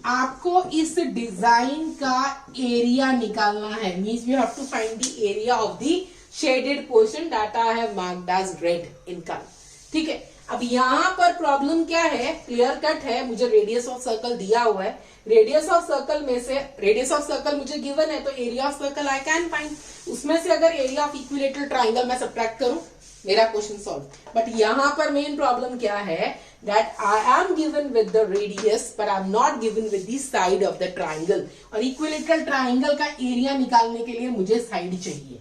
आपको इस डिजाइन का एरिया निकालना है, means you have to find the area of the shaded portion that I have marked as red in colour, ठीक है। अब यहां पर प्रॉब्लम क्या है, क्लियर कट है, मुझे रेडियस ऑफ सर्कल दिया हुआ है। रेडियस ऑफ सर्कल में से रेडियस ऑफ सर्कल मुझे गिवन है, तो area of circle I can find. उसमें से अगर एरिया ऑफ इक्विलेटरल ट्राइंगल मैं सब्ट्रैक्ट करूं, मेरा क्वेश्चन सॉल्व। बट यहां पर मेन प्रॉब्लम क्या है, that I am given with the radius but I am not given with the side of the triangle. और इक्विलेटरल ट्राइंगल का एरिया निकालने के लिए मुझे साइड चाहिए,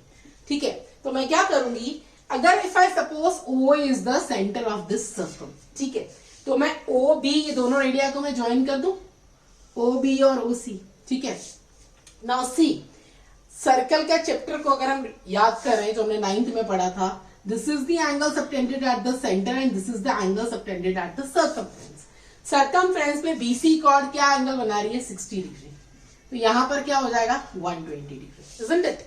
ठीक है। तो मैं क्या करूंगी, अगर if I suppose O is the centre of this circle, ठीक है, तो मैं OB, ये दोनों एरिया को मैं ज्वाइन कर दूं, OB और OC, ठीक है। नाउ सी, सर्कल का चैप्टर को अगर हम याद कर रहे हैं जो हमने 9th में पढ़ा था, this is the angle subtended at the centre and this is the angle subtended at the circumference. Circumference में BC कॉर्ड क्या एंगल बना रही है 60 डिग्री, तो यहां पर क्या हो जाएगा 120 डिग्री, इजंट इट।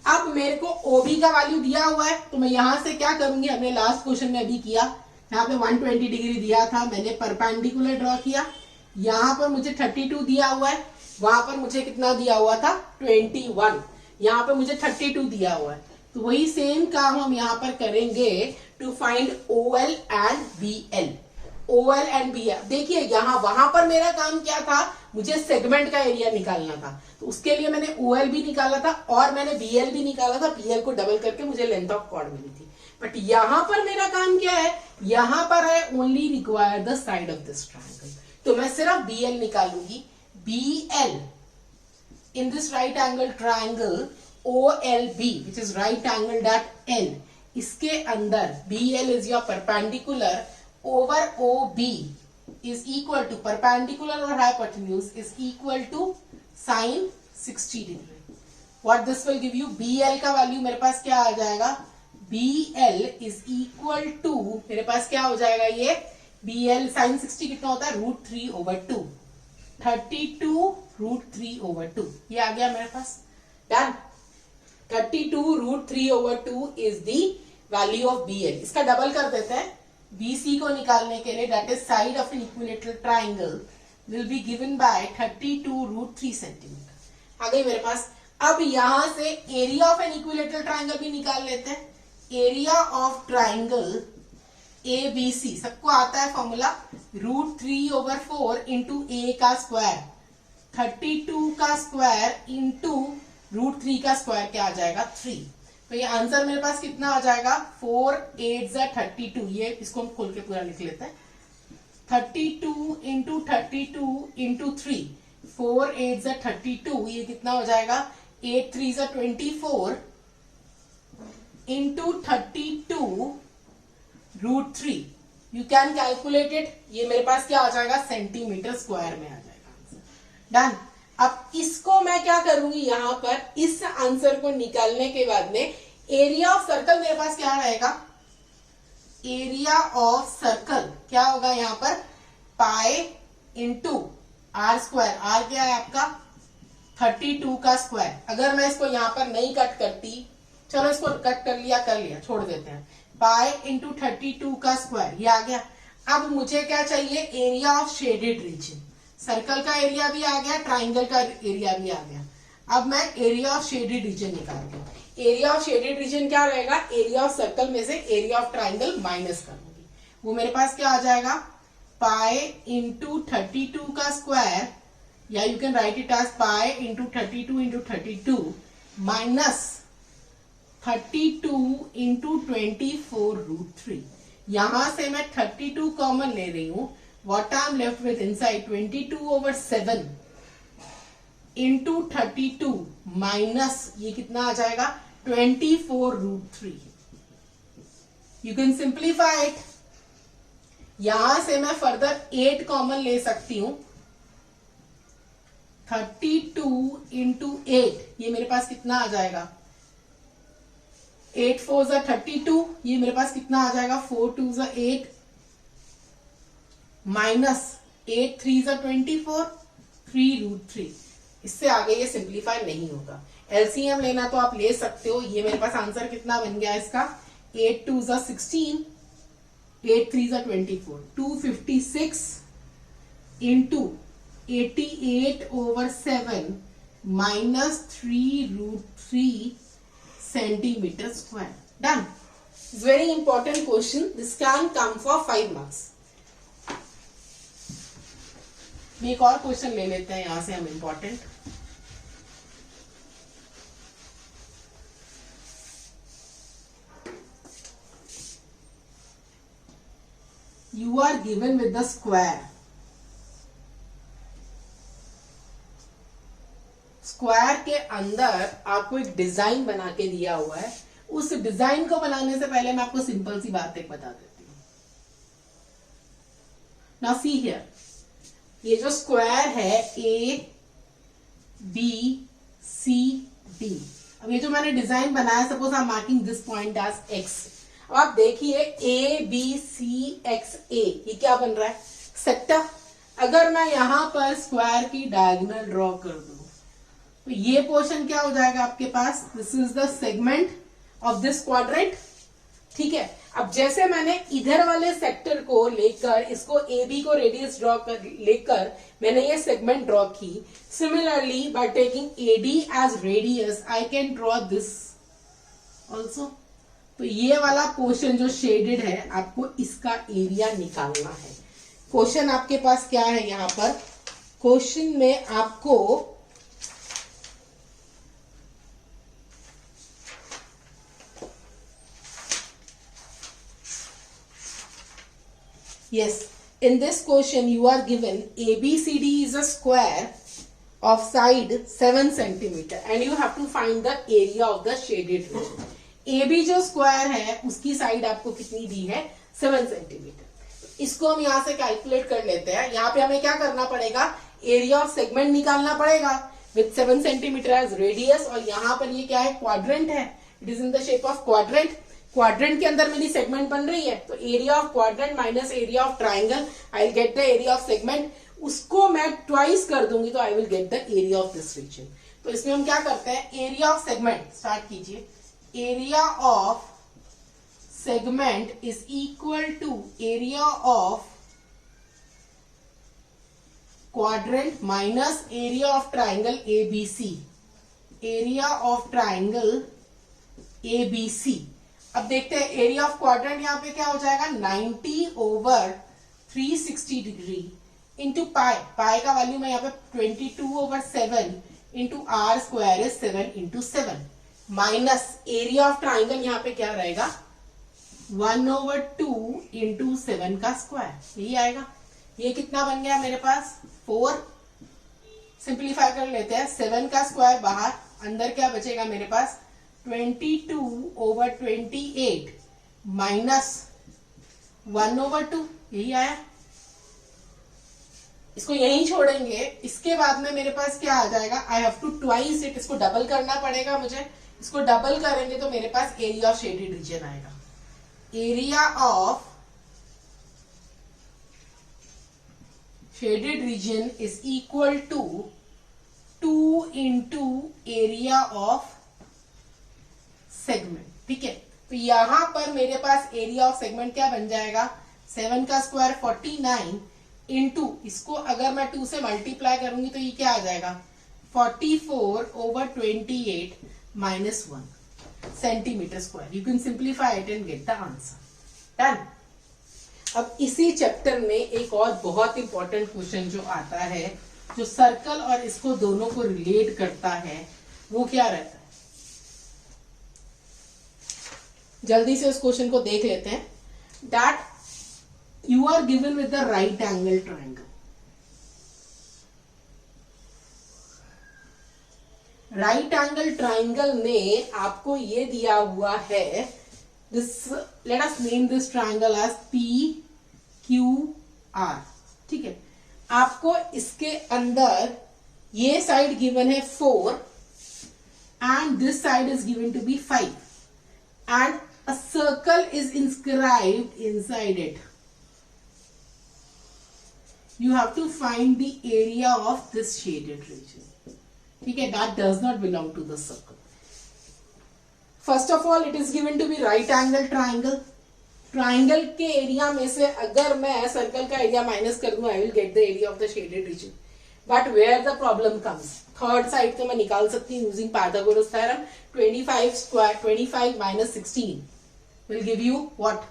अब मेरे को OB का वैल्यू दिया हुआ है, तो मैं यहां से क्या करूंगी, हमने लास्ट क्वेश्चन में अभी किया, यहाँ पे 120 डिग्री दिया था, मैंने परपेंडिकुलर ड्रॉ किया। यहाँ पर मुझे 32 दिया हुआ है, वहां पर मुझे कितना दिया हुआ था 21, यहाँ पे मुझे 32 दिया हुआ है। तो वही सेम काम हम यहाँ पर करेंगे to find OL and BL। OL and BL, देखिए यहाँ वहां पर मेरा काम क्या था, मुझे सेगमेंट का एरिया निकालना था, तो उसके लिए मैंने OL भी निकाला था और मैंने BL भी निकाला था। BL को डबल करके मुझे लेंथ ऑफ कॉर्ड मिली थी। बट यहां पर मेरा काम क्या है, यहां पर है only require the side of this triangle, तो मैं सिर्फ BL निकालूंगी। BL in this right angle triangle OLB which is right angled at L, इसके अंदर BL is your perpendicular over OB is equal to perpendicular or hypotenuse is equal to sin 60 degree. What this will give you, BL का value मेरे पास क्या आ जाएगा, BL is equal to, मेरे पास क्या हो जाएगा, ये BL sin 60 कितना होता है √3/2, 32 √3/2, ये आ गया मेरे पास। Done. 32 √3/2 is the value of BL। इसका डबल कर देते हैं, BC को निकालने के लिए, that is side of an equilateral triangle will be given by 32 √3 centimetre. आ गई मेरे पास। अब यहां से area of an equilateral triangle भी निकाल लेते हैं। एरिया ऑफ ट्राइंगल ABC, सबको आता है फॉर्मूला, √3/4 इंटू A का स्क्वायर, 32 का स्क्वायर इंटू √3 का स्क्वायर क्या आ जाएगा 3। तो ये आंसर मेरे पास कितना आ जाएगा 4 8 32। ये इसको हम खोल के पूरा लिख लेते हैं, 32 इंटू 32 इंटू 3, 4 8 32, ये कितना हो जाएगा 8 3 24 into 32 √3। You can calculate it, ये मेरे पास क्या आ जाएगा, सेंटीमीटर स्क्वायर में आ जाएगा आंसर। डन। अब इसको मैं क्या करूंगी, यहां पर इस आंसर को निकालने के बाद में एरिया ऑफ सर्कल मेरे पास क्या रहेगा, एरिया ऑफ सर्कल क्या होगा यहां पर, pi into are square. R क्या है आपका 32 का स्क्वायर। अगर मैं इसको यहां पर नहीं कट करती, चलो इसको कट कर लिया, छोड़ देते हैं, पाई इंटू 32 का स्क्वायर, ये आ गया। अब मुझे क्या चाहिए, area of shaded reason. Circle का एरिया भी आ गया, ट्राइंगल का एरिया भी आ गया। अब मैं एरिया ऑफ शेडेड रीजन निकालती हूँ। एरिया ऑफ शेडेड रीजन क्या रहेगा, एरिया ऑफ सर्कल में से एरिया ऑफ ट्राइंगल माइनस करूंगी, वो मेरे पास क्या आ जाएगा, पाई इंटू 32 का स्क्वायर, या you can write it as pi into 32 into 32 minus 32 into 24√3। यहां से मैं 32 कॉमन ले रही हूं, what I'm left with inside 22/7 into 32 minus ये कितना आ जाएगा 24√3। You can simplify it. यहां से मैं फर्दर 8 कॉमन ले सकती हूं, 32 इंटू 8 ये मेरे पास कितना आ जाएगा, 8 4 ज़ा 32, ये मेरे पास कितना आ जाएगा 4 2 ज़ा 8 माइनस 8 3 ज़ा 24 3√3। इससे आगे ये सिंप्लीफाई नहीं होगा। एलसीएम लेना तो आप ले सकते हो। ये मेरे पास आंसर कितना बन गया इसका, 8 2 ज़ा 16 8 3 ज़ा 24 256 into 88/7 minus 3√3 centimeter square. Done. It's very important question. This can come for 5 marks. एक और क्वेश्चन ले लेते हैं यहां से हम important. You are given with the square. Square के अंदर आपको एक डिजाइन बना के दिया हुआ है। उस डिजाइन को बनाने से पहले मैं आपको सिंपल सी बात एक बता देती हूँ। नाउ सी हियर, ये जो स्क्वायर है ABCD, अब ये जो मैंने डिजाइन बनाया, suppose I am marking this point as x। अब आप देखिए ABCXA ये क्या बन रहा है, सेक्टर। अगर मैं यहां पर स्क्वायर की डायगोनल ड्रॉ कर दूं तो ये पोर्शन क्या हो जाएगा आपके पास, this is the segment of this quadrant. ठीक है, अब जैसे मैंने इधर वाले सेक्टर को लेकर इसको AB को रेडियस ड्रॉ कर लेकर मैंने ये सेगमेंट ड्रॉ की, similarly by taking AD as radius I can draw this also. तो ये वाला पोर्शन जो शेडेड है आपको इसका एरिया निकालना है। क्वेश्चन आपके पास क्या है, यहां पर क्वेश्चन में आपको yes, in this question you are given ABCD is a square of side 7 centimeter and you have to find the area of the shaded region. AB जो स्क्वायर है उसकी साइड आपको कितनी दी है, 7 सेंटीमीटर। इसको हम यहां से कैलकुलेट कर लेते हैं। यहाँ पे हमें क्या करना पड़ेगा, एरिया ऑफ सेगमेंट निकालना पड़ेगा विथ 7 सेंटीमीटर एज रेडियस। और यहाँ पर ये क्या है, क्वाड्रेंट है, it is in the shape of quadrant. Quadrant के अंदर मेरी सेगमेंट बन रही है, तो area of quadrant minus area of triangle, I will get the area of segment. उसको मैं ट्वाइस कर दूंगी तो I will get the area of this region. तो इसमें हम क्या करते हैं, एरिया ऑफ सेगमेंट स्टार्ट कीजिए। Area of segment is equal to area of quadrant minus area of triangle ABC, area of triangle ABC। अब देखते हैं एरिया ऑफ क्वाड्रेंट यहाँ पे क्या हो जाएगा, 90/360 डिग्री इंटू पाई। पाई का वैल्यू मैं यहाँ पे 22/7 into are square is 7 into 7 minus area of triangle यहाँ पे क्या रहेगा, 1/2 इंटू 7 का स्क्वायर, यही आएगा। ये कितना बन गया मेरे पास, 4। सिंप्लीफाई कर लेते हैं, 7 का स्क्वायर बाहर, अंदर क्या बचेगा मेरे पास, 22/28 माइनस 1/2, यही आया। इसको यहीं छोड़ेंगे, इसके बाद में मेरे पास क्या आ जाएगा, I have to twice it, इसको डबल करना पड़ेगा मुझे। इसको डबल करेंगे तो मेरे पास एरिया ऑफ शेडेड रीजन आएगा। Area of shaded region is equal to 2 into area of segment. ठीक है, तो यहां पर मेरे पास एरिया ऑफ सेगमेंट क्या बन जाएगा, 7 का स्क्वायर 49 इंटू, इसको अगर मैं 2 से मल्टीप्लाई करूंगी तो ये क्या आ जाएगा, 44/28 minus 1 centimetre square. You can simplify it and gate the answer. Done. अब इसी चैप्टर में एक और बहुत इंपॉर्टेंट क्वेश्चन जो आता है, जो सर्कल और इसको दोनों को रिलेट करता है, वो क्या रहता है, जल्दी से उस क्वेश्चन को देख लेते हैं। That you are given with the right angle triangle. Right angle triangle में आपको ये दिया हुआ है, this, let us name this triangle as PQR। ठीक है, आपको इसके अंदर ये साइड गिवन है 4 and this side is given to be 5 and a circle is inscribed inside it. You have to find the area of this shaded region. ठीक है, that does not belong to the circle. First of all, it is given to be right angle triangle. Triangle के area में से अगर मैं circle का area minus कर दूं, I will get the area of the shaded region. But where the problem comes, third side तो मैं निकाल सकती हूँ using Pythagoras theorem. 25 minus 16 will give you what,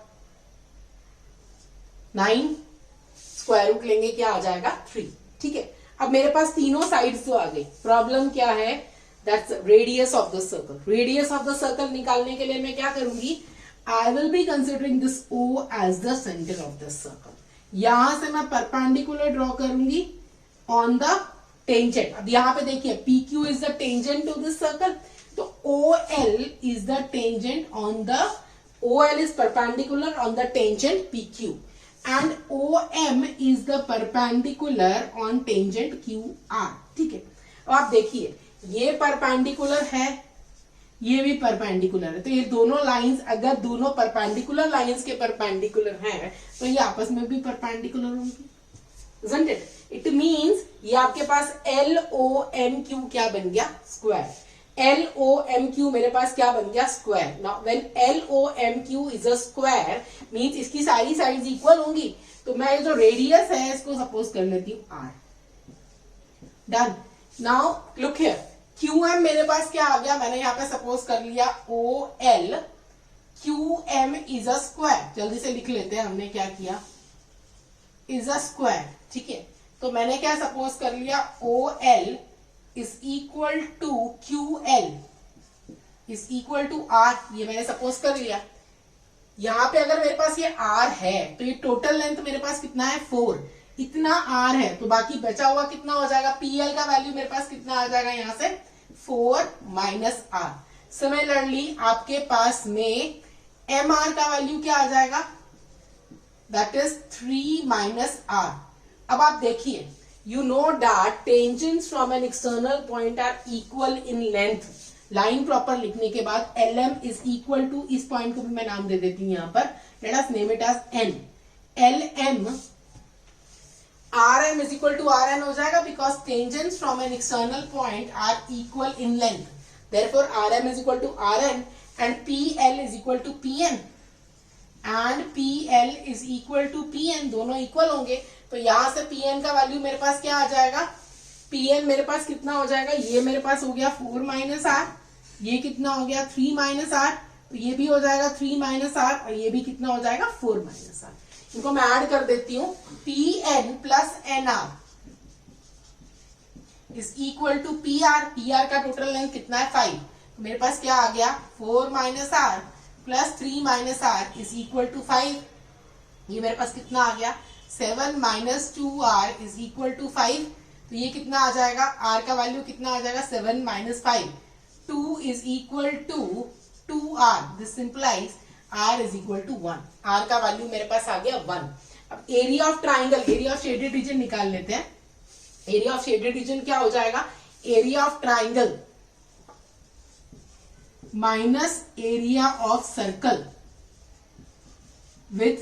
9, square root लेंगे क्या आ जाएगा 3। ठीक है, अब मेरे पास तीनों साइड्स तो आ गई। प्रॉब्लम क्या है, that's radius of the circle. Radius of the circle निकालने के लिए मैं क्या करूंगी, I will be considering this O as the centre of the circle. यहां से मैं परपेंडिकुलर ड्रॉ करूंगी ऑन द टेंजेंट। अब यहाँ पे देखिए PQ is the tangent to this circle, तो OL is the tangent on the, OL is perpendicular on the tangent PQ and OM is the perpendicular on tangent QR। ठीक है, अब आप देखिए ये परपेंडिकुलर है, ये भी परपेंडिकुलर है, तो ये दोनों लाइंस अगर दोनों परपेंडिकुलर लाइंस के परपेंडिकुलर हैं तो ये आपस में भी परपेंडिकुलर होंगी, isn't it? It means ये आपके पास LOMQ क्या बन गया, स्क्वायर। LOMQ मेरे पास क्या बन गया, square. Now when LOMQ is a square means इसकी सारी साइड्स इक्वल होंगी, तो मैं जो रेडियस है इसको सपोज कर लेती हूँ R। Done. Now look here, QM मेरे पास क्या आ गया, मैंने यहाँ पे सपोज कर लिया OL, QM is a square. जल्दी से लिख लेते हैं हमने क्या किया, इज अ स्क्वायर। ठीक है, तो मैंने क्या सपोज कर लिया, OL is equal to QL is equal to R, ये मैंने सपोज कर लिया। यहाँ पे अगर मेरे पास ये R है तो ये टोटल लेंथ मेरे पास कितना है, 4, इतना R है, तो बाकी बचा हुआ कितना हो जाएगा, PL का वैल्यू मेरे पास कितना आ जाएगा यहाँ से, 4 माइनस R। सिमिलरली आपके पास में MR का वैल्यू क्या आ जाएगा, दैट इज 3 माइनस R। अब आप देखिए, you know that tangents from an external point are equal in length। Line proper लिखने के बाद LM is equal to, इस पॉइंट को भी मैं नाम दे देती हूँ यहाँ पर, let us name it as N। LM RM is equal to RN हो जाएगा because tangents from an external point are equal in length, therefore RM is equal to RN and PL is equal to PN and PL is equal to PN, दोनों equal होंगे, तो यहां से Pn का value मेरे पास क्या आ जाएगा, Pn मेरे पास कितना हो जाएगा, ये मेरे पास हो गया 4 माइनस R, ये कितना हो गया 3 माइनस R, तो ये भी हो जाएगा 3 माइनस R और ये भी कितना हो जाएगा 4 माइनस R। इनको मैं ऐड कर देती हूँ, Pn plus NR is equal to PR। PR का टोटल लेंथ कितना है 5, तो मेरे पास क्या आ गया 4 minus R plus 3 minus R is equal to 5। ये मेरे पास कितना आ गया 7 minus 2R is equal to 5, तो ये कितना आ जाएगा, R का वैल्यू कितना आ जाएगा 7 minus 5, 2 is equal to 2R। This implies r is equal to 1। r का वैल्यू मेरे पास आ गया 1। अब area of triangle, area of shaded region निकाल लेते हैं। एरिया ऑफ शेडेड रीजन क्या हो जाएगा, area of triangle minus area of circle with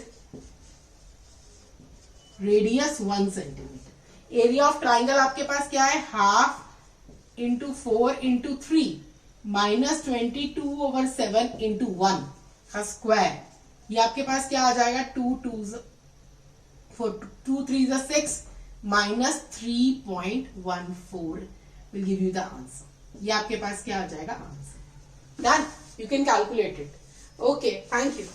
radius 1 centimetre. Area of triangle आपके पास क्या है, half into 4 into 3 minus 22/7 into 1 का स्क्वायर। ये आपके पास क्या आ जाएगा, 2 3 6 minus 3.14 will give you the answer. ये आपके पास क्या आ जाएगा, answer. Done, you can calculate it. Okay, thank you.